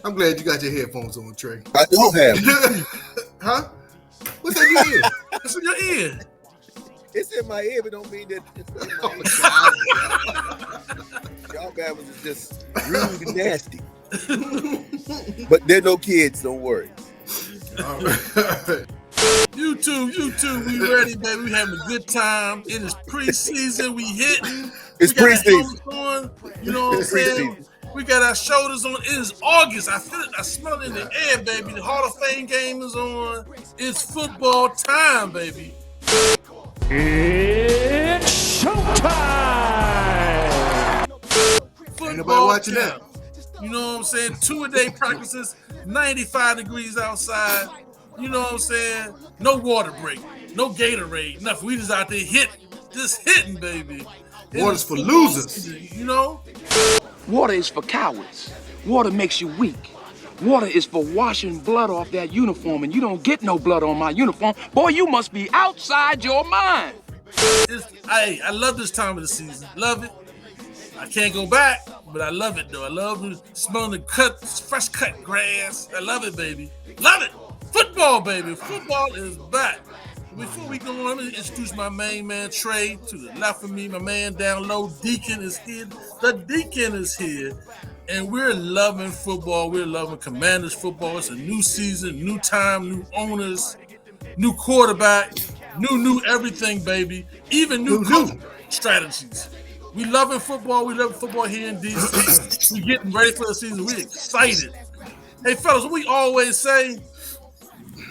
I'm glad you got your headphones on, Trey. I don't have. Huh? What's that in your ear? What's in your ear? It's in my ear, but don't mean that it's in my ear. Y'all guys was just rude and nasty. But there are no kids, don't worry. All right. YouTube, we ready, baby. We having a good time. It is preseason. We hitting. It's We got our preseason. helmets on. You know what I'm saying? Preseason. We got our shoulders on. It is August. I feel it. I smell it in the air, baby. The Hall of Fame game is on. It's football time, baby. It's showtime! Ain't nobody watching that. You know what I'm saying? 2-a-day practices, 95 degrees outside. You know what I'm saying? No water break, no Gatorade, nothing. We just out there hitting, baby. Water's for losers. You know? Water is for cowards. Water makes you weak. Water is for washing blood off that uniform, and you don't get no blood on my uniform. Boy, you must be outside your mind. I love this time of the season. Love it. I can't go back, but I love it, though. I love smelling the fresh cut grass. I love it, baby. Love it. Football, baby. Football is back. Before we go on, let me introduce my main man, Trey. To the left of me, my man down low, Deacon is here. The Deacon is here. And we're loving football. We're loving Commanders football. It's a new season, new time, new owners, new quarterback, new everything, baby. Even new coaching strategies. We loving football. We love football here in DC. We getting ready for the season. We excited. Hey, fellas, what we always say,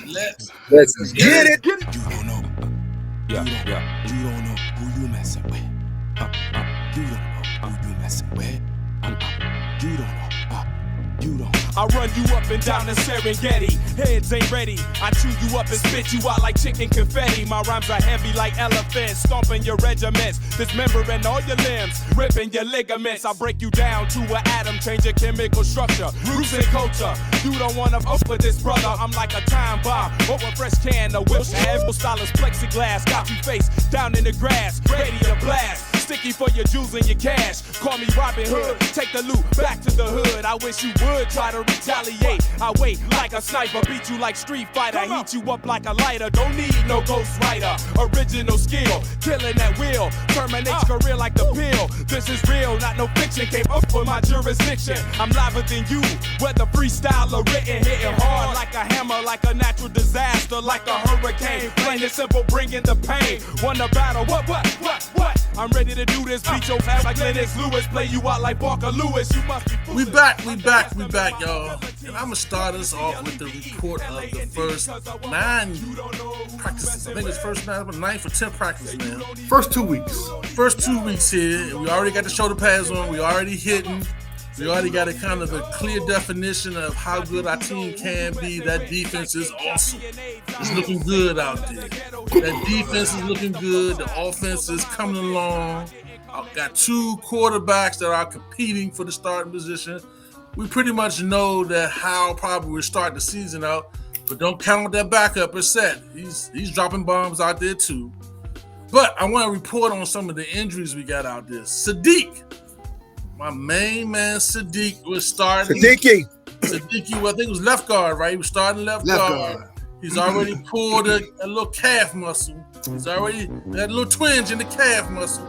let's get it. You don't know. You don't know who you messing with. You don't know who you messing with. You don't know. You don't. I run you up and down the Serengeti. Heads ain't ready. I chew you up and spit you out like chicken confetti. My rhymes are heavy like elephants, stomping your regiments, dismembering all your limbs, ripping your ligaments. I break you down to an atom, change your chemical structure, roots and culture. You don't wanna fuck with this brother. I'm like a time bomb over a fresh can of Wilson. Stylus plexiglass got you face down in the grass, ready to blast. Sticky for your jewels and your cash. Call me Robin Hood. Take the loot back to the hood. I wish you would try to retaliate. I wait like a sniper, beat you like Street Fighter, heat you up like a lighter. Don't need no Ghost Rider. Original skill, killing at will. Terminates career like the pill. This is real, not no fiction. Came up with my jurisdiction. I'm liver than you, whether freestyle or written. Hitting hard like a hammer, like a natural disaster, like a hurricane. Plain and simple, bringing the pain. Won the battle. What? I'm ready to do this. Beat your ass like Lennox Lewis. Play you out like Parker Lewis. You must be foolish. We back, y'all. And I'm gonna start us off with the report of the first 9 practices. I think it's first 9 or 10 practices, man. First 2 weeks. First 2 weeks here. We already got the shoulder pads on. We already hitting. We already got a kind of a clear definition of how good our team can be. That defense is awesome. It's looking good out there. That defense is looking good. The offense is coming along. I've got 2 quarterbacks that are competing for the starting position. We pretty much know that how probably we'll start the season out, but don't count that backup as set. He's dropping bombs out there too. But I want to report on some of the injuries we got out there. Sadiq. My main man Sadiq was starting. Siddiqui, well, I think it was left guard, right? He was starting left guard. He's already pulled a little calf muscle. He's already had a little twinge in the calf muscle.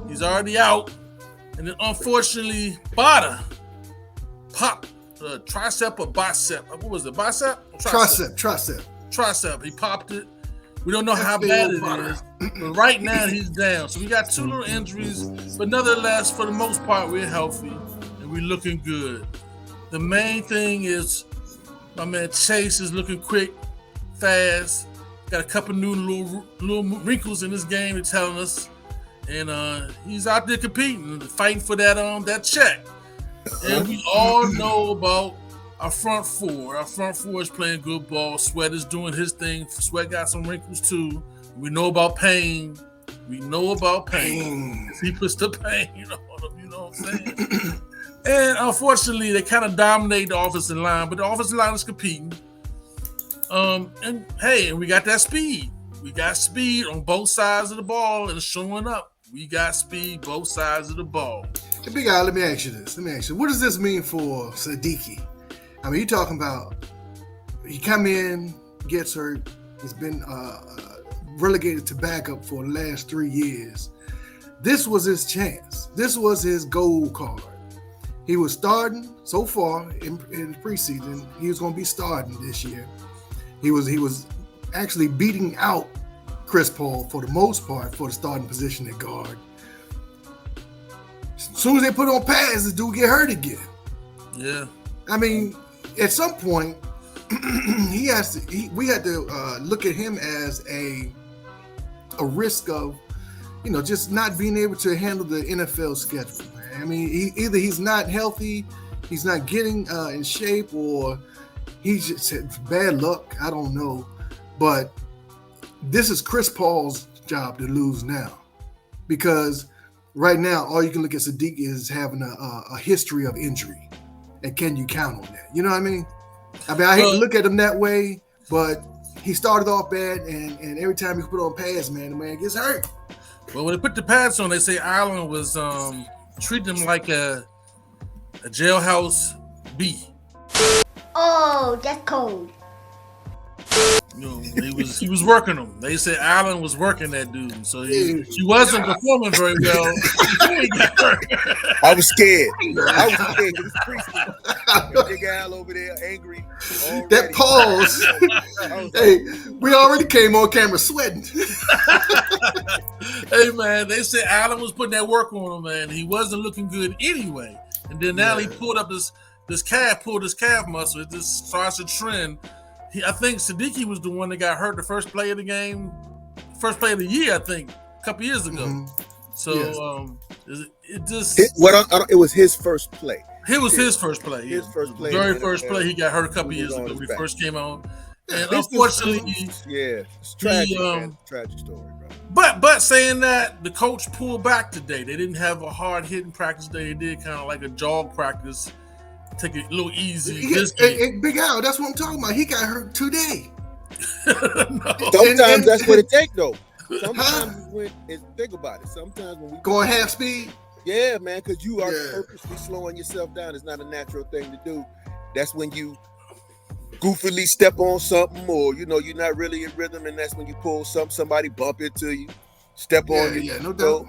He's already out. And then unfortunately, Bada popped tricep or bicep. What was it? Bicep? Tricep. He popped it. We don't know how bad it is, but right now he's down. So we got 2 little injuries, but nonetheless, for the most part, we're healthy and we're looking good. The main thing is my man Chase is looking quick, fast. Got a couple new little wrinkles in this game, they're telling us, and he's out there competing, fighting for that check. And we all know about our front four. Our front four is playing good ball. Sweat is doing his thing. Sweat got some wrinkles too. We know about Payne. He puts the pain on him, you know what I'm saying? And unfortunately, they kind of dominate the offensive line, but the offensive line is competing. And we got that speed. We got speed on both sides of the ball and it's showing up. We got speed both sides of the ball. Hey, big guy, let me ask you this. What does this mean for Siddiqui? I mean, you're talking about he come in, gets hurt. He's been relegated to backup for the last 3 years. This was his chance. This was his gold card. He was starting so far in preseason. He was going to be starting this year. He was actually beating out Chris Paul for the most part for the starting position at guard. As soon as they put on pads, this dude get hurt again. Yeah. I mean, at some point, we had to look at him as a risk of, just not being able to handle the NFL schedule. Man. I mean, either he's not healthy, he's not getting in shape, or he's just had bad luck. I don't know, but this is Chris Paul's job to lose now, because right now all you can look at Sadiq is having a history of injury, and can you count on that? You know what I mean? I hate to look at him that way, but he started off bad, and every time he put on pads, man, the man gets hurt. Well, when they put the pads on, they say Allen was treating him like a jailhouse bee. Oh, that's cold. He was working him. They said Allen was working that dude, so he wasn't performing very well. I was scared. It was preseason. Big Al over there, angry. Already. That pause. Hey, we already came on camera sweating. Hey man, they said Allen was putting that work on him, man. He wasn't looking good anyway. And then now he pulled his calf muscle. It just starts a trend. I think Sadiki was the one that got hurt the first play of the game, first play of the year, I think, a couple years ago. Mm-hmm. So it was his first play. It was his first play. His first play. Very first play. He got hurt a couple years ago when he first came on. And unfortunately, it's tragic. Tragic story, bro. But saying that, the coach pulled back today. They didn't have a hard hitting practice day. They did kind of like a jog practice. Take it a little easy. Big Al, that's what I'm talking about. He got hurt today. Sometimes that's what it takes, though. Sometimes think about it. Sometimes when we going half speed. Yeah, man, because you are purposely slowing yourself down. It's not a natural thing to do. That's when you goofily step on something, or you're not really in rhythm, and that's when you pull somebody bump into you, step on you. Yeah, no doubt.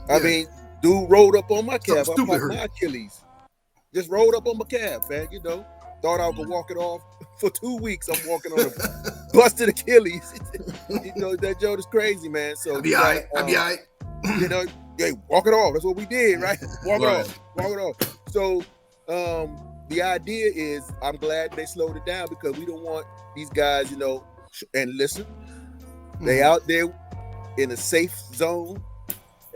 I mean, dude rolled up on my calf. I popped my Achilles. Just rolled up on my calf, man. Thought I was gonna walk it off for 2 weeks. I'm walking on a busted Achilles. That joke is crazy, man. So I'll be all right. Hey, walk it off. That's what we did, right? Walk it off. So the idea is, I'm glad they slowed it down, because we don't want these guys, and listen, they out there in a safe zone.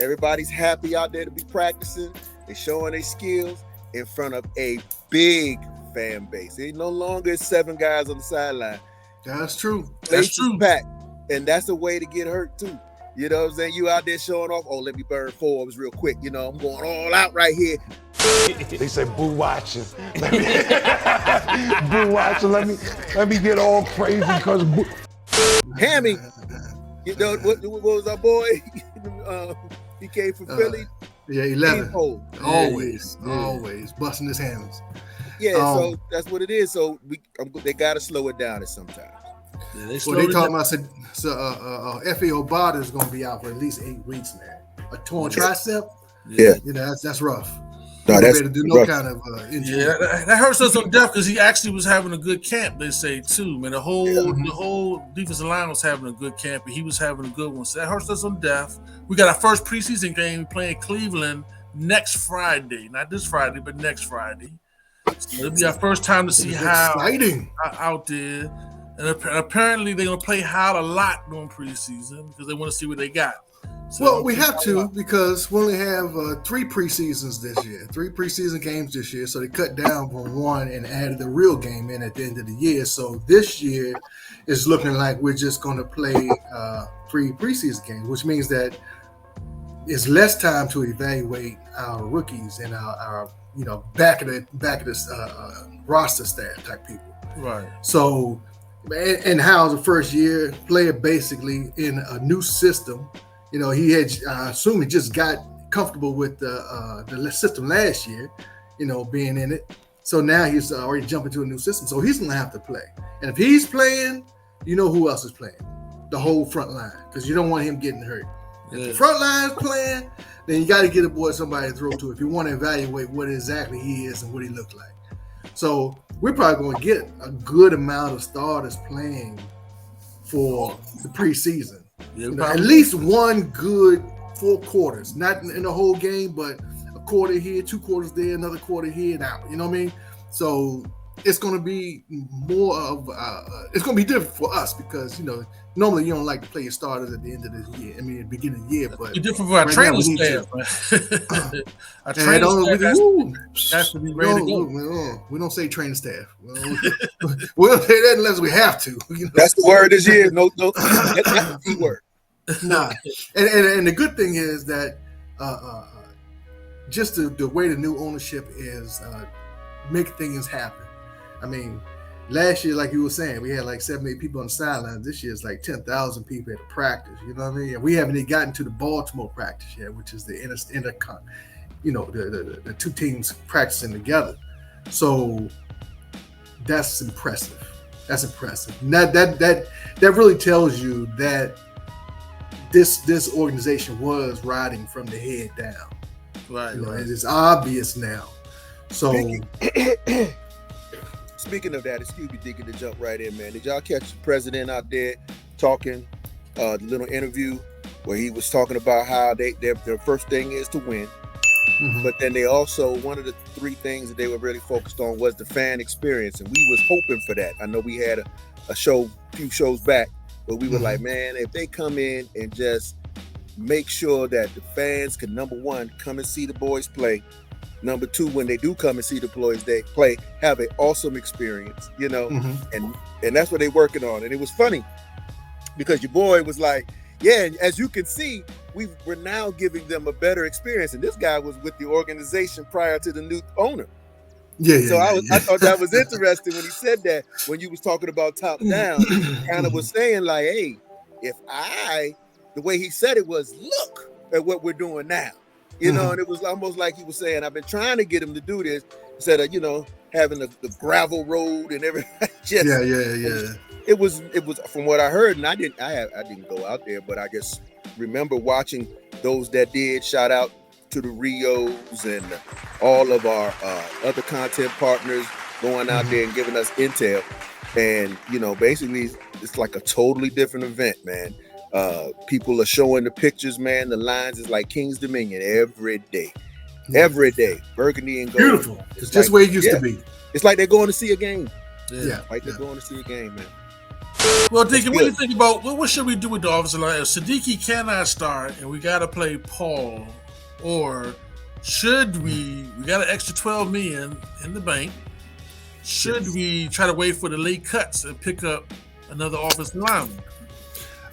Everybody's happy out there to be practicing. They're showing their skills in front of a big fan base. It no longer 7 guys on the sideline. That's true. That's true. Packed. And that's a way to get hurt too. You know what I'm saying? You out there showing off, let me burn 4 of us real quick. I'm going all out right here. They say boo watching. Boo watching. Let me get all crazy because Hammy. What was our boy? He came from Philly. Yeah, 11. Always busting his hands. Yeah, so that's what it is. So they got to slow it down at some time. Yeah, they talking about F.A. Obata is going to be out for at least 8 weeks, man. A torn tricep. Yeah, that's rough. No, that's to do no kind of injury. Yeah, that hurts us on depth, because he actually was having a good camp. They say too, man. The whole defensive line was having a good camp, and he was having a good one. So that hurts us on depth. We got our first preseason game playing Cleveland next Friday, not this Friday, but next Friday. So it'll be our first time to see how exciting out there. And apparently they're gonna play Howard a lot during preseason because they want to see what they got. So we have to, because we only have 3 preseasons this year, 3 preseason games this year. So they cut down from 1 and added the real game in at the end of the year. So this year is looking like we're just going to play 3 preseason games, which means that it's less time to evaluate our rookies and our back of the roster staff type people. Right. So, and Howard's a first year player, basically in a new system. He had, I assume he just got comfortable with the system last year, being in it. So now he's already jumping to a new system. So he's going to have to play. And if he's playing, you know who else is playing? The whole front line, because you don't want him getting hurt. If the front line is playing, then you got to get a boy somebody to throw to if you want to evaluate what exactly he is and what he looked like. So we're probably going to get a good amount of starters playing for the preseason. At least one good 4 quarters, not in the whole game, but a quarter here, 2 quarters there, another quarter here and out. You know what I mean? So it's going to be more of it's going to be different for us because, you know, normally you don't like to play your starters at the end of the year. I mean, at the beginning of the year, but it's different for our training staff. Our training staff has to be ready to go. We don't say training staff. We don't say that unless we have to. You know? That's the word this year. No, that's not the word. Nah. And the good thing is that just the way the new ownership is making things happen. I mean, last year, like you were saying, we had like 7-8 people on the sidelines. This year it's like 10,000 people at the practice. You know what I mean? And we haven't even gotten to the Baltimore practice yet, which is the intercon. You know, the 2 teams practicing together. So that's impressive. That's impressive. And that really tells you that this organization was riding from the head down. Right. You know, it is obvious now. So. Speaking of that, excuse me, Deacon, to jump right in, man. Did y'all catch the president out there talking, the little interview where he was talking about how their first thing is to win, but then they also, one of the 3 things that they were really focused on was the fan experience, and we was hoping for that. I know we had a few shows back where we were like, man, if they come in and just make sure that the fans can, number 1, come and see the boys play. Number 2, when they do come and see the boys they play, have an awesome experience, you know, and that's what they're working on. And it was funny because your boy was like, yeah, and as you can see, we're now giving them a better experience. And this guy was with the organization prior to the new owner. I thought that was interesting when he said that, when you was talking about top down, kind of was saying like, hey, the way he said it was, look at what we're doing now. You know, and it was almost like he was saying, I've been trying to get him to do this instead of, you know, having the gravel road and everything. It was from what I heard, and I didn't go out there, but I just remember watching those that did. Shout out to the Rios and all of our other content partners going out there and giving us intel. And, you know, basically it's like a totally different event, man. People are showing the pictures, man. The lines is like King's Dominion every day. Every day. Burgundy and gold. Beautiful. It's just where it used to be. It's like they're going to see a game. They're going to see a game, man. Well, Deacon, what do you think about what should we do with the offensive line? If Sadiki cannot start and we got to play Paul, or should we got an extra $12 million in the bank, should we try to wait for the late cuts and pick up another offensive lineman?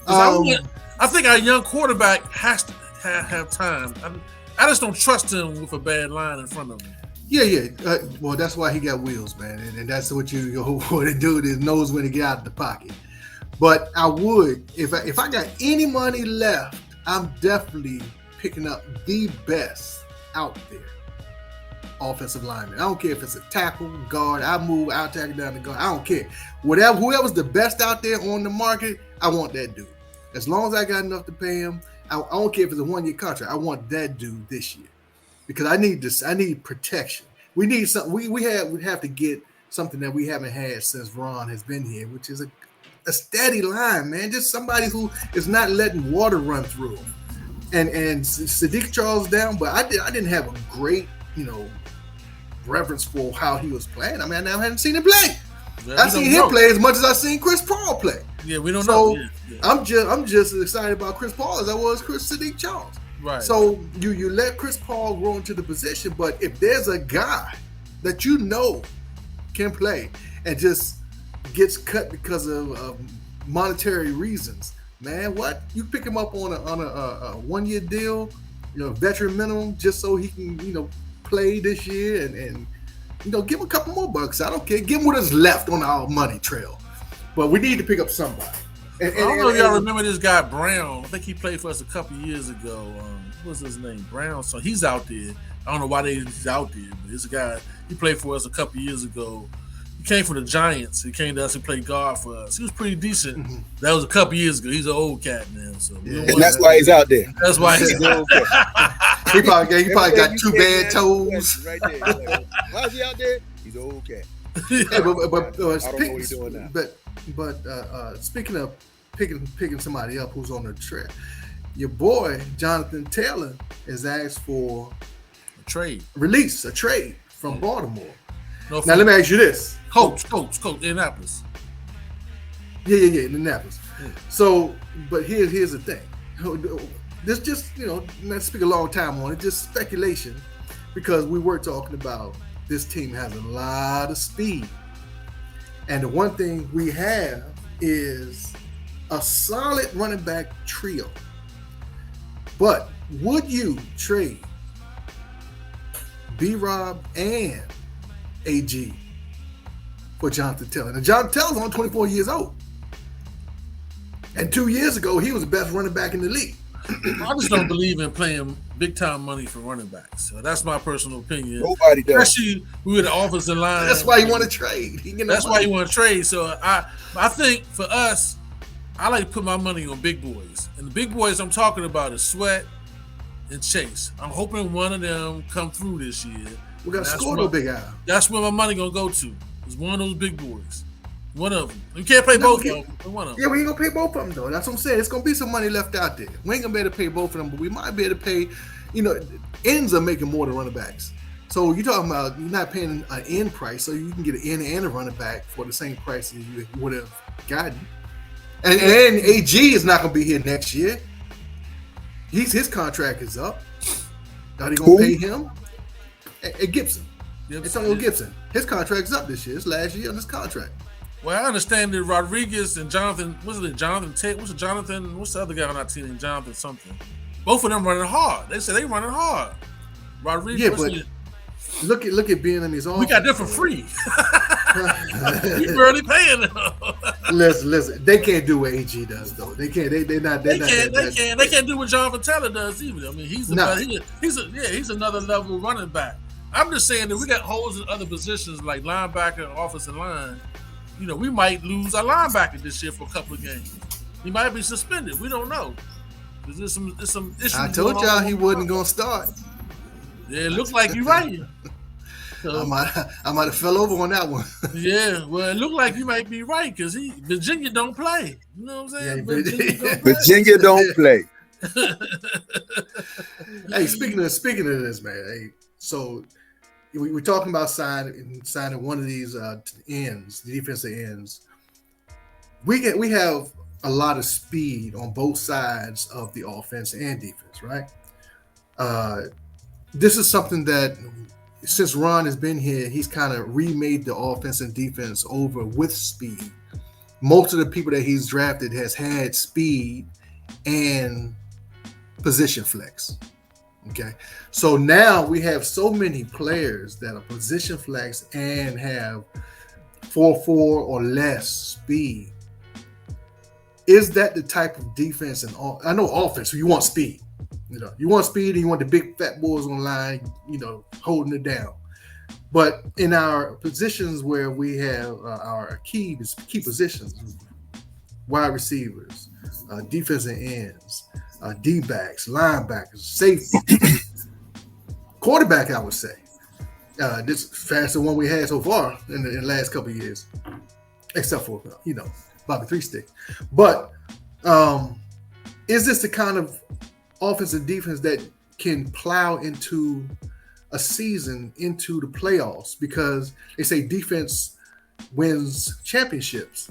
I think our young quarterback has to have time. I just don't trust him with a bad line in front of him. Well, that's why he got wheels, man, and that's what you want to do. Is knows when to get out of the pocket. But I would, if I got any money left, I'm definitely picking up the best out there offensive lineman. I don't care if it's a tackle, guard. I'll tackle down the guard. I don't care. Whoever's the best out there on the market, I want that dude. As long as I got enough to pay him, I don't care if it's a 1-year contract. I want that dude this year because I need this. I need protection. We need something. We have to get something that we haven't had since Ron has been here, which is a steady line, man. Just somebody who is not letting water run through him. And Sadiq Charles down, but I didn't have a great, you know, reverence for how he was playing. I mean, I haven't seen him play. I've seen him play as much as I've seen Chris Paul play. Yeah, we don't know. I'm just as excited about Chris Paul as I was Sadiq Charles. Right. So you let Chris Paul grow into the position, but if there's a guy that you know can play and just gets cut because of monetary reasons, man, what? You pick him up on a 1-year deal, you know, veteran minimum, just so he can, you know, play this year and you know, give him a couple more bucks. I don't care. Give him what is left on our money trail. But we need to pick up somebody. I don't know if y'all remember this guy Brown. I think he played for us a couple years ago. What was his name? Brown. So he's out there. I don't know why he's out there, but he's a guy. He played for us a couple years ago. He came from the Giants. He came to us and played guard for us. He was pretty decent. Mm-hmm. That was a couple years ago. He's an old cat now, so And that's why he's out there. That's why he's out there. He probably got two bad toes. Right there. Like, why's he out there? He's an old cat. Hey, but I don't know what he's doing now. But speaking of picking somebody up who's on the trip, your boy Jonathan Taylor has asked for a trade from Baltimore. No, now let me ask you this: Coach, Indianapolis. Yeah, Indianapolis. So, but here's the thing. This just, not speak a long time on it, just speculation, because we were talking about this team has a lot of speed. And the one thing we have is a solid running back trio. But would you trade B-Rob and AG for Jonathan Taylor? Now, Jonathan Taylor's only 24 years old. And 2 years ago, he was the best running back in the league. I just don't believe in playing big time money for running backs. So that's my personal opinion. Nobody does. Especially with the offensive line. That's why you want to trade. Why you want to trade. So I think for us, I like to put my money on big boys. And the big boys I'm talking about is Sweat and Chase. I'm hoping one of them come through this year. We got to score no big eye. That's where my money gonna go to. Is one of those big boys. One of them. You can't pay both of them. One of them. Yeah, we ain't gonna pay both of them though. That's what I'm saying. It's gonna be some money left out there. We ain't gonna be able to pay both of them, but we might be able to pay. Ends are making more than running backs. So you're talking about you're not paying an end price, so you can get an end and a running back for the same price that you would have gotten. And AG is not gonna be here next year. His contract is up. Are they gonna pay him? Gibson. Antonio Gibson. His contract's up this year. It's last year on his contract. Well, I understand that Rodriguez and Jonathan, what's the other guy on our team? Jonathan something. Both of them running hard. They say they running hard. Rodriguez. Yeah, but look at Bieniemy's offense. We got them for free. We barely paying them. Listen. They can't do what AG does though. They can't. They can't do what Jonathan Taylor does either. I mean, he's another level running back. I'm just saying that we got holes in other positions like linebacker and offensive line. We might lose our linebacker this year for a couple of games. He might be suspended. We don't know. There's some issues. I told y'all he wasn't gonna start. Yeah, it looks like you're right. So, I might have fell over on that one. Yeah, well, it looked like you might be right because Virginia don't play. You know what I'm saying? Yeah, Virginia don't play. Hey, speaking of this, man. Hey, so we're talking about signing one of these ends, the defensive ends. We have a lot of speed on both sides of the offense and defense, right? This is something that since Ron has been here, he's kind of remade the offense and defense over with speed. Most of the people that he's drafted has had speed and position flex. Okay, so now we have so many players that are position flex and have 4.4 or less speed. Is that the type of defense? And I know offense, you want speed. You want speed and you want the big fat boys on the line, holding it down. But in our positions where we have our key positions, wide receivers, defensive ends, D-backs, linebackers, safety, quarterback, I would say. This fastest one we had so far in the last couple of years, except for, Bobby Three Stick. But is this the kind of offense and defense that can plow into a season, into the playoffs? Because they say defense wins championships.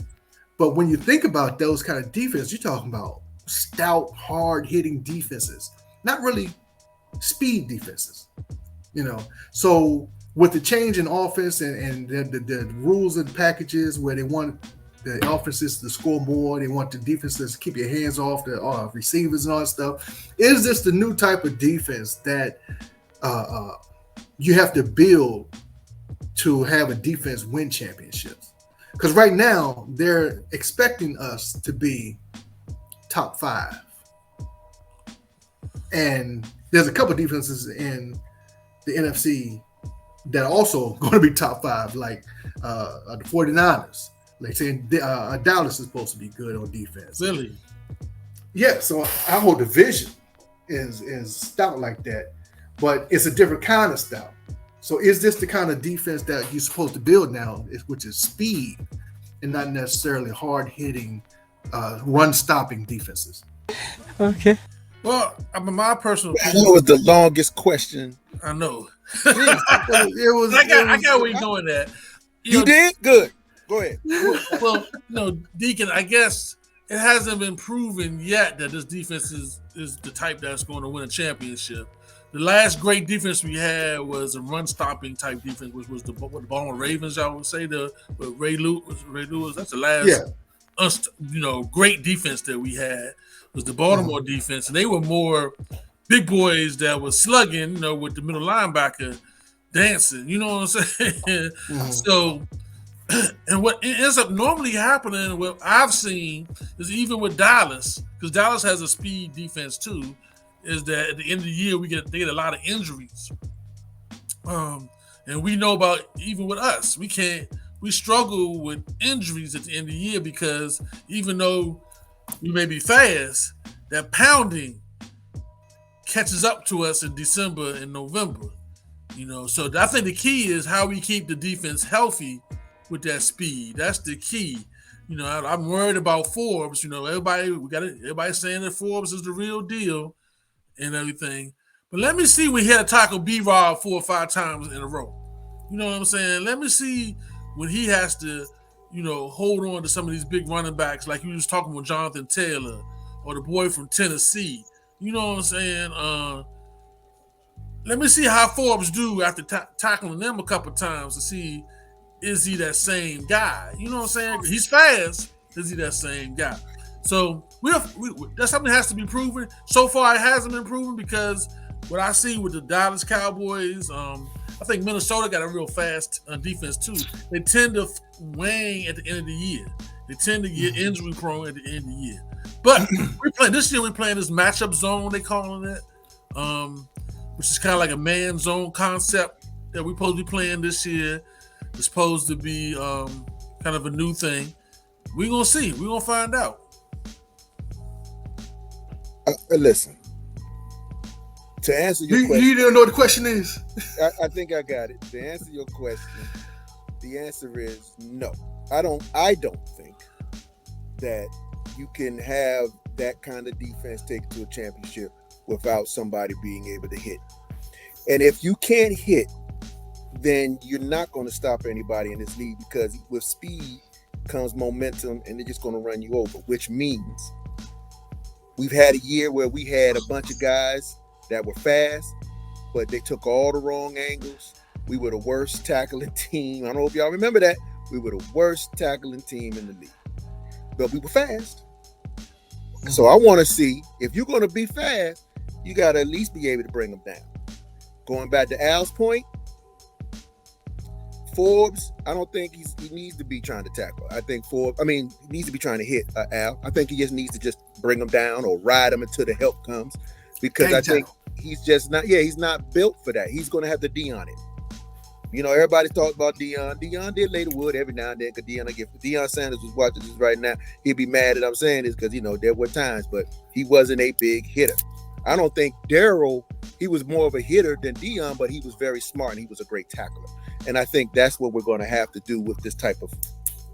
But when you think about those kind of defense, you're talking about stout, hard-hitting defenses, not really speed defenses. So with the change in offense and the rules and packages where they want the offenses to score more, they want the defenses to keep your hands off the receivers and all that stuff. Is this the new type of defense that you have to build to have a defense win championships? Because right now they're expecting us to be top 5, and there's a couple defenses in the NFC that are also going to be top 5, like the 49ers. Like saying Dallas is supposed to be good on defense. Really? Yeah, so our whole division is stout like that, but it's a different kind of stout. So is this the kind of defense that you're supposed to build now, which is speed and not necessarily hard-hitting, run-stopping defenses? Okay. Well, my personal That was the longest question. I know. It was. I got where you're going at. You did? Good. Go ahead. Well, Deacon, I guess it hasn't been proven yet that this defense is the type that's going to win a championship. The last great defense we had was a run-stopping type defense, which was the Baltimore Ravens. I would say with Ray Lewis. That's the last, great defense that we had was the Baltimore defense, and they were more big boys that were slugging, with the middle linebacker dancing. You know what I'm saying? So, and what ends up normally happening, what I've seen is even with Dallas, because Dallas has a speed defense too, is that at the end of the year they get a lot of injuries. And we know about, even with us, we struggle with injuries at the end of the year because even though we may be fast, that pounding catches up to us in December and November. So I think the key is how we keep the defense healthy with that speed. That's the key. I'm worried about Forbes. Everybody's saying that Forbes is the real deal and everything. But let me see when he had to tackle B-Rob 4 or 5 times in a row. You know what I'm saying? Let me see when he has to, hold on to some of these big running backs, like you was talking with Jonathan Taylor or the boy from Tennessee. You know what I'm saying? Let me see how Forbes do after tackling them a couple times to see, is he that same guy? You know what I'm saying? He's fast. Is he that same guy? So that's something that has to be proven. So far, it hasn't been proven because what I see with the Dallas Cowboys, I think Minnesota got a real fast defense too. They tend to wane at the end of the year. They tend to get injury prone at the end of the year. But we're playing this matchup zone, they calling it, which is kind of like a man zone concept that we're supposed to be playing this year. It's supposed to be kind of a new thing. We're going to see. We're going to find out. Listen, to answer your question. You don't know what the question is? I think I got it. To answer your question, the answer is no. I don't think that you can have that kind of defense take to a championship without somebody being able to hit. And if you can't hit, then you're not going to stop anybody in this league, because with speed comes momentum and they're just going to run you over, which means we've had a year where we had a bunch of guys that were fast, but they took all the wrong angles. We were the worst tackling team. I don't know if y'all remember that. We were the worst tackling team in the league, but we were fast. So I want to see, if you're going to be fast, you got to at least be able to bring them down. Going back to Al's point, Forbes, I don't think he needs to be trying to tackle. I think he needs to be trying to hit Al. I think he just needs to just bring him down or ride him until the help comes, because I think he's just not, he's not built for that. He's going to have the Deion it. Everybody's talking about Deion. Deion did lay the wood every now and then, because Deion Sanders was watching this right now. He'd be mad that I'm saying this because, there were times, but he wasn't a big hitter. I don't think Darryl, he was more of a hitter than Deion, but he was very smart and he was a great tackler. And I think that's what we're going to have to do with this type of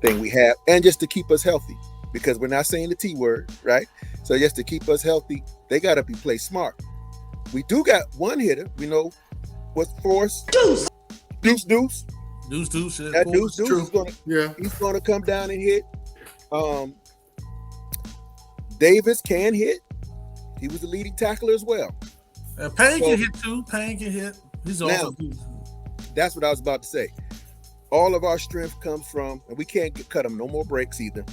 thing we have, and just to keep us healthy, because we're not saying the T word, right? So just to keep us healthy, they got to be play smart. We do got one hitter. We know what's Force. Deuce. That Deuce, he's going to come down and hit. Davis can hit. He was the leading tackler as well. Payne can hit too. Payne can hit. He's also. That's what I was about to say. All of our strength comes from, and we can't cut them no more breaks either.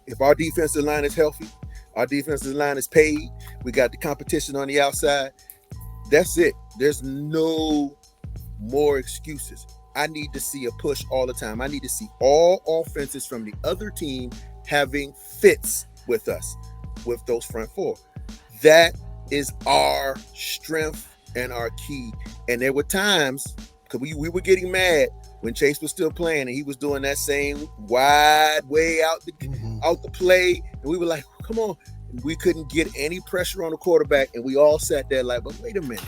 If our defensive line is healthy, our defensive line is paid, we got the competition on the outside, that's it. There's no more excuses. I need to see a push all the time. I need to see all offenses from the other team having fits with us, with those front four. That is our strength and our key. And there were times, because we were getting mad when Chase was still playing and he was doing that same wide way out the play. And we were like, come on. We couldn't get any pressure on the quarterback. And we all sat there like, but wait a minute.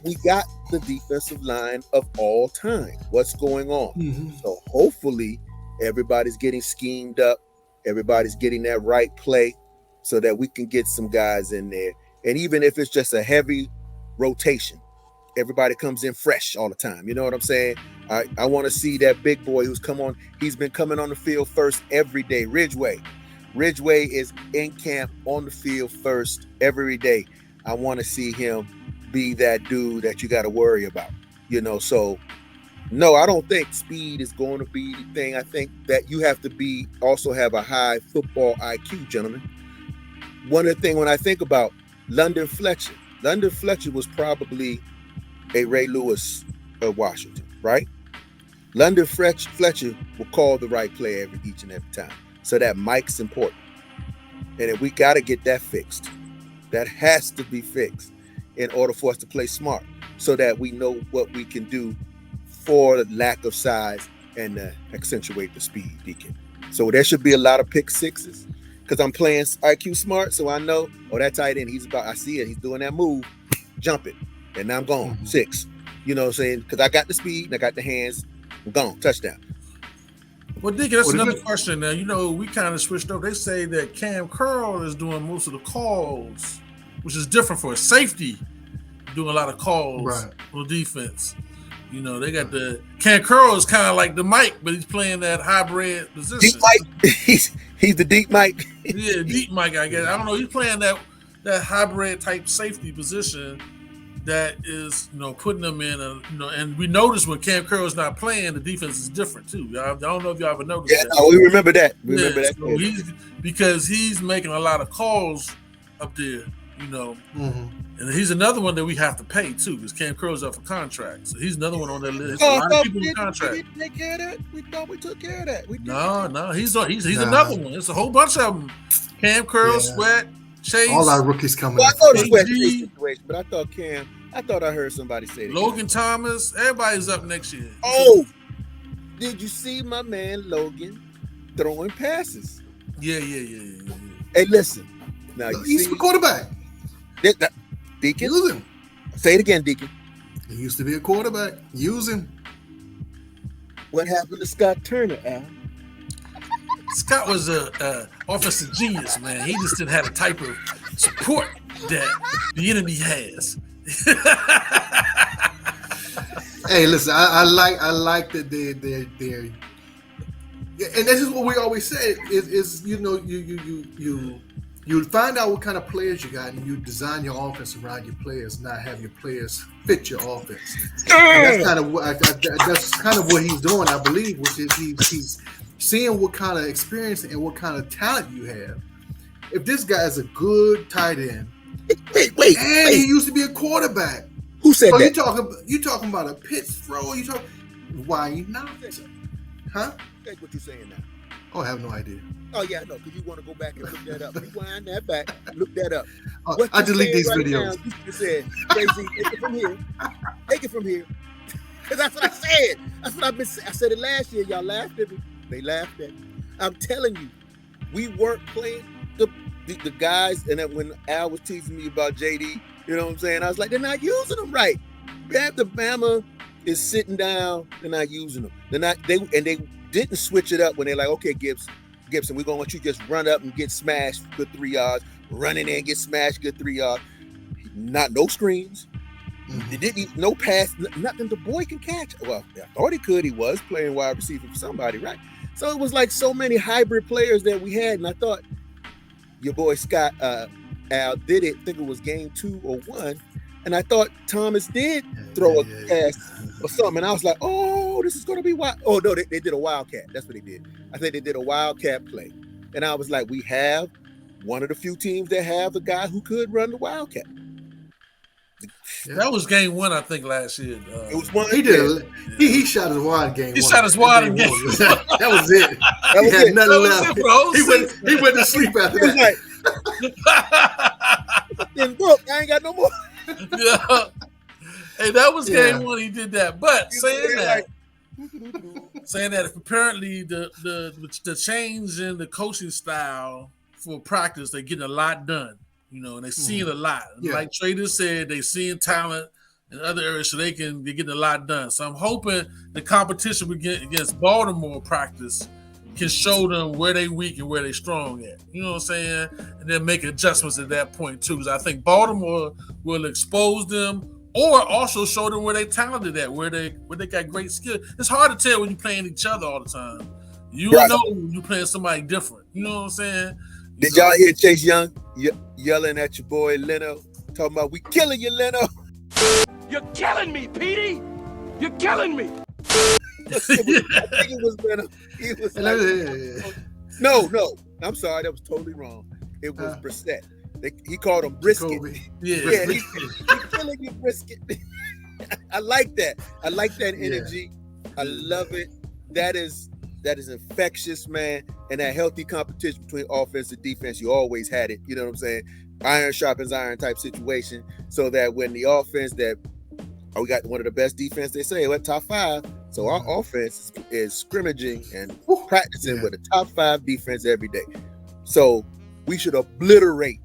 We got the defensive line of all time. What's going on? So hopefully everybody's getting schemed up. Everybody's getting that right play so that we can get some guys in there. And even if it's just a heavy rotation, everybody comes in fresh all the time. You know what I'm saying? I want to see that big boy he's been coming on the field first every day. Ridgeway is in camp on the field first every day. I want to see him be that dude that you got to worry about, so no, I don't think speed is going to be the thing. I think that you have to also have a high football IQ, gentlemen. One of the things when I think about London Fletcher was probably a Ray Lewis of Washington, right? London Fletcher will call the right play each and every time. So that Mike's important. And if we got to get that fixed, that has to be fixed in order for us to play smart so that we know what we can do for the lack of size and accentuate the speed, Deacon. So there should be a lot of pick sixes because I'm playing IQ smart. So I know, that tight end, I see it. He's doing that move, jump it. And now I'm gone, 6. You know what I'm saying? Because I got the speed and I got the hands. I'm gone, touchdown. Well, Deacon, that's another question now. We kind of switched over. They say that Cam Curl is doing most of the calls, which is different for a safety, doing a lot of calls on defense. They got Cam Curl is kind of like the Mike, but he's playing that hybrid position. Deep Mike. He's the deep Mike. Yeah, deep Mike, I guess. I don't know. He's playing that hybrid type safety position that is, putting them in and we notice when Cam Curl is not playing, the defense is different too. I don't know if y'all ever noticed that. Yeah, we remember that. So because he's making a lot of calls up there, and he's another one that we have to pay too, because Cam Curl's up for contract. So he's another one on that list. A lot of people in contract. We take care of that. We thought we took care of that. No, he's another one. It's a whole bunch of them. Cam Curl, Sweat, Chase. All our rookies coming. Well, I thought it was a situation, but I thought I heard somebody say that. Logan Thomas, everybody's up next year. Oh, did you see my man Logan throwing passes? Yeah. Hey, listen. Now he's the quarterback. Deacon, use him. Say it again, Deacon. He used to be a quarterback. Use him. What happened to Scott Turner, Al? Scott was a offensive genius, man. He just didn't have the type of support that the enemy has. Hey, listen, I like that they're and this is what we always say is you find out what kind of players you got and you design your offense around your players, not have your players fit your offense. And that's kind of what he's doing, I believe, which is he's seeing what kind of experience and what kind of talent you have. If this guy is a good tight end, wait, he used to be a quarterback. Who said that? You talking about a pitch throw? Why not? Huh? That's what you're saying now. Oh, I have no idea. Oh yeah, no, because you want to go back and look that up. Rewind that back, look that up. I delete these videos. Now, you said, Crazy, take it from here. Take it from here. Because that's what I said. That's what I've been saying. I said it last year. Y'all laughed at me. They laughed at me. I'm telling you, we weren't playing the guys. And then when Al was teasing me about JD, you know what I'm saying? I was like, they're not using them right. The Bama is sitting down. They're not using them. They didn't switch it up when they're like, okay, Gibson, we're gonna want you to just run up and get smashed good 3 yards, run in there and get smashed good 3 yards. No screens. He didn't no pass, nothing the boy can catch. Well, I thought he could. He was playing wide receiver for somebody, right? So it was like so many hybrid players that we had, and I thought your boy Scott Al did it. I think it was game 2 or 1, and I thought Thomas did throw a pass or something, and I was like, oh, this is gonna be wild. Oh no, they did a wildcat. That's what they did. I think they did a wildcat play, and I was like, we have one of the few teams that have a guy who could run the wildcat. Yeah, that was game 1, I think, last year. It was one. He did. He shot his wide game. He shot his wide in game 1. That was it. He had nothing left. He went to sleep after that. Then look, I ain't got no more. Yeah. Hey, that was Yeah. game one. He did that. But saying that, apparently the change in the coaching style for practice, they're getting a lot done. You know, and they're seeing a lot. Yeah. Like Trader said, they're seeing talent in other areas, so they're getting a lot done. So I'm hoping the competition we get against Baltimore practice can show them where they weak and where they strong at. You know what I'm saying? And then make adjustments at that point too. Because I think Baltimore will expose them or also show them where they talented at, where they got great skill. It's hard to tell when you're playing each other all the time. You know when you're playing somebody different. You know what I'm saying? Did y'all hear Chase Young yelling at your boy Leno, talking about, "We killing you, Leno"? You're killing me, Petey. You're killing me. I think it was Leno. He was like, no. I'm sorry, that was totally wrong. It was Brissett. He called him Brisket. Yeah, he's killing you, Brisket. I like that. I like that energy. I love it. That is infectious, man. And that healthy competition between offense and defense, you always had it. You know what I'm saying? Iron sharpens iron type situation. So that when the offense we got one of the best defense, they say, what, top 5. So our offense is scrimmaging and practicing with a top 5 defense every day. So we should obliterate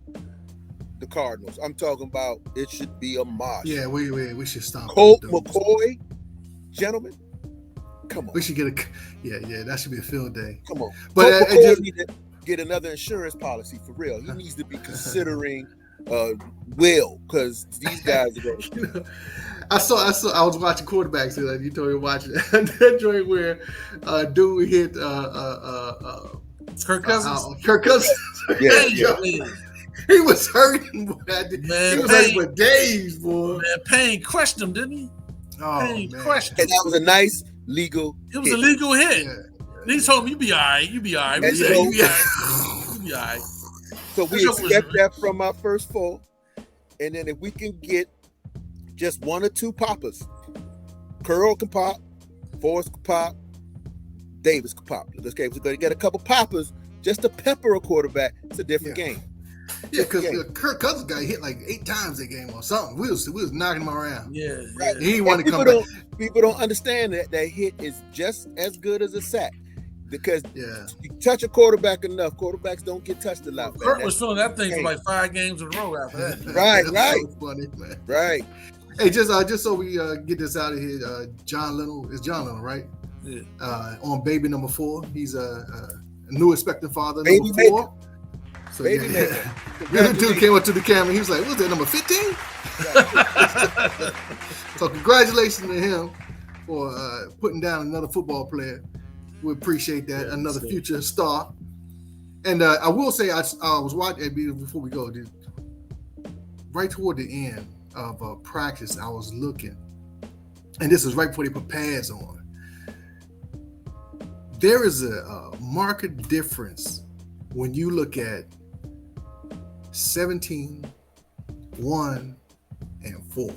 the Cardinals. I'm talking about it should be a mosh. Yeah, we should stop. Colt McCoy, gentlemen, come on. We should get that should be a field day. Come on. But Colt McCoy needs to get another insurance policy for real. He needs to be considering Will, because these guys are going. I was watching quarterbacks today. You told me to watch it. That joint where dude hit Kirk Cousins. Kirk Cousins. Yeah. He was hurting, boy. Man, he was hurting for days, boy. Man, Payne crushed him, didn't he? Oh, Payne man. crushed him. And that was a nice legal It was a legal hit. Yeah. And he told me, you be all right. You be all right. And You so- be all right. So we expect that from our first 4. And then if we can get just 1 or 2 poppers, Curl can pop, Forrest can pop, Davis can pop. In this case, we're going to get a couple poppers just to pepper a quarterback. It's a different game. Yeah, because Kirk Cousins got hit like 8 times that game or something. We was knocking him around. Yeah. He wanted to come People back. People don't understand that hit is just as good as a sack. Because Yeah. you touch a quarterback enough, quarterbacks don't get touched a lot. Kurt was feeling that thing for like 5 games in a row after that. Right. That's so funny, man. Right. Hey, just so we get this out of here, John Leno, right? Yeah. On baby number 4. He's a new expecting father, Baby number 4. So Baby maker. The other dude came up to the camera. He was like, "What's that, number 15?" So congratulations to him for putting down another football player. We appreciate that. Another future star. And I will say, I was watching before we go. Right toward the end of practice, I was looking, and this was right before they put pads on. There is a marked difference when you look at 17, 1, and 4.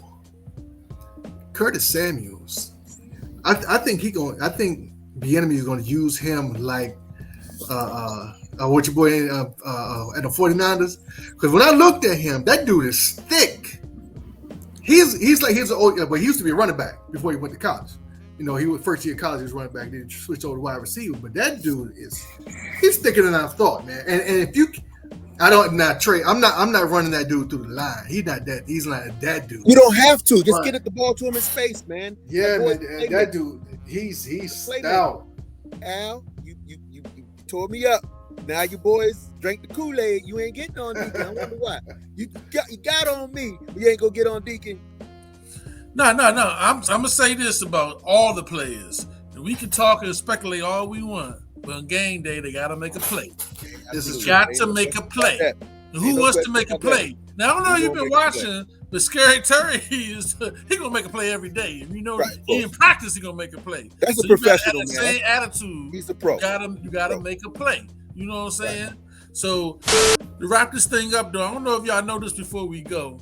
Curtis Samuels, I think Bieniemy is going to use him like what your boy at the 49ers. Because when I looked at him, that dude is thick. He's like an old, but he used to be a running back before he went to college. You know, he was first year of college, he was running back, then he switched over to wide receiver. But that dude he's thicker than I thought, man. And if you, I'm not running that dude through the line. He's not that dude. You don't have to. Just get the ball to him in space, man. Yeah, man. That dude, he's stout. Al, you tore me up. Now you boys drank the Kool-Aid. You ain't getting on Deacon. I wonder why. You got on me, but you ain't gonna get on Deacon. No. I'm gonna say this about all the players. We can talk and speculate all we want, but on game day they gotta make a play. This is got to make a play. And who wants to make a play? Now I don't know if you've been watching, but Scary Terry he gonna make a play every day. And you know, in practice he gonna make a play. That's a professional, man. Same attitude. He's a pro. You gotta make a play. You know what I'm saying? Right. So to wrap this thing up, though, I don't know if y'all know this before we go.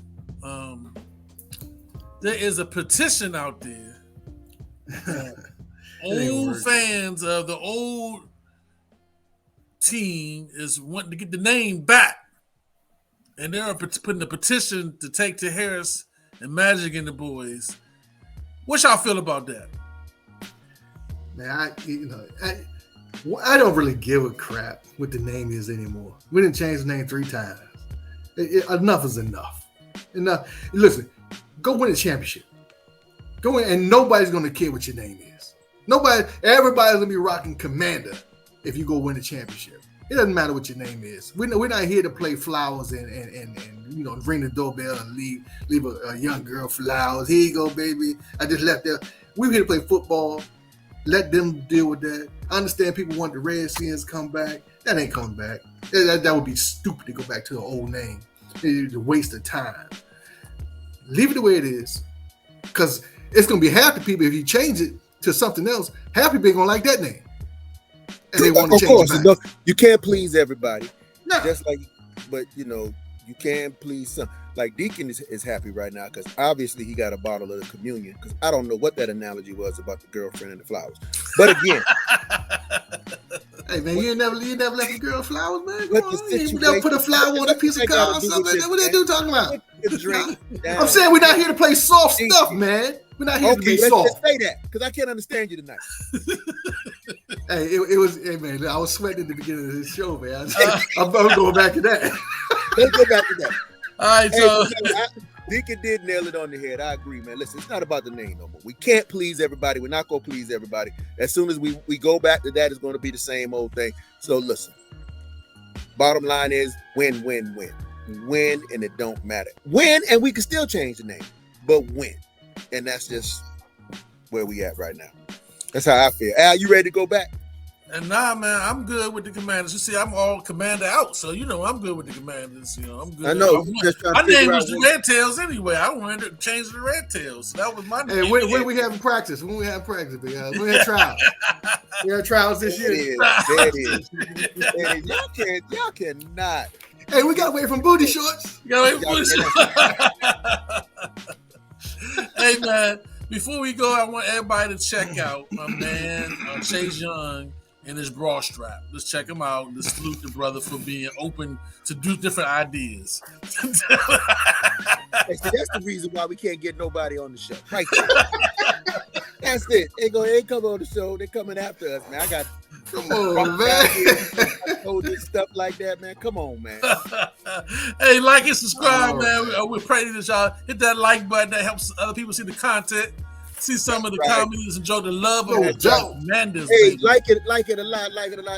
There is a petition out there. Old fans of the old team is wanting to get the name back, and they're putting a petition to take to Harris and Magic and the boys. What y'all feel about that? Man, I don't really give a crap what the name is anymore. We didn't change the name 3 times. Enough is enough. Enough. Listen, go win a championship. Go in, and nobody's gonna care what your name is. Everybody's gonna be rocking Commander if you go win a championship. It doesn't matter what your name is. We're not here to play flowers and ring the doorbell and leave a young girl flowers. Here you go, baby. I just left there. We're here to play football. Let them deal with that. I understand people want the Redskins to come back. That ain't coming back. That would be stupid to go back to an old name. It's a waste of time. Leave it the way it is. Because it's going to be half the people, if you change it to something else, half the people ain't going to like that name. And they want to change it back. You can't please everybody. No. But you can please some. Like Deacon is happy right now because obviously he got a bottle of the communion. Because I don't know what that analogy was about the girlfriend and the flowers. But again, hey man, you never left a girl flowers, man. You never put a flower on a piece of car or something. What they do talking about? I'm saying we're not here to play soft stuff, man. We're not here to be soft. Let's say that because I can't understand you tonight. Hey, it was. Hey man, I was sweating at the beginning of this show, man. I'm going back to that. Let's go back to that. All right, so Deacon did nail it on the head. I agree, man. Listen, it's not about the name no more. We can't please everybody. We're not going to please everybody. As soon as we go back to that, it's going to be the same old thing. So listen, bottom line is win, win, win. Win, and it don't matter. Win, and we can still change the name, but win. And that's just where we at right now. That's how I feel. Al, you ready to go back? And nah, man, I'm good with the Commanders. You see, I'm all Commander out, so I'm good with the Commanders. I'm good. I know. My name was the Red Tails anyway. I wanted to change the Red Tails. So that was my name. Hey, when we having practice? When we have practice, big guys? We had trials. We had trials this year. There it is. Y'all cannot. Hey, we got away from booty shorts. Hey, man, before we go, I want everybody to check out my man, Chase Young, and his bra strap. Let's check him out. Let's salute the brother for being open to do different ideas. Hey, see, that's the reason why we can't get nobody on the show. Right there. That's it. They come on the show. They're coming after us, man. Come on, man. Hold this stuff like that, man. Come on, man. Hey, like and subscribe, man. We're praying that y'all hit that like button. That helps other people see the content, see some of the comedies, enjoy the love of the Commanders. Hey, baby. like it a lot.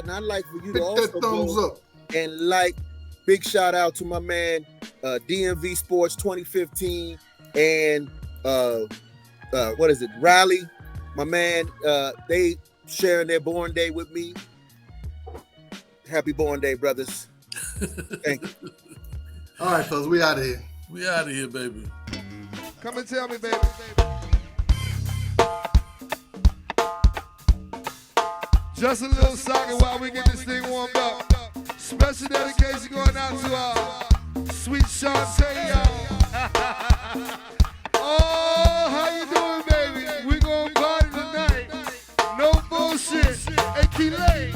And I'd like for you to also that thumbs go up and big shout out to my man DMV Sports 2015 and what is it, Riley, my man. They sharing their born day with me. Happy born day, brothers. Thank you. All right, fellas, we out of here. We out of here, baby. Come and tell me, baby. Just a little socket while we get this thing warmed up. Special dedication going out to our sweet Shantae, y'all. Oh, how you doing, baby? We gonna party tonight. No bullshit. Hey, Keeley.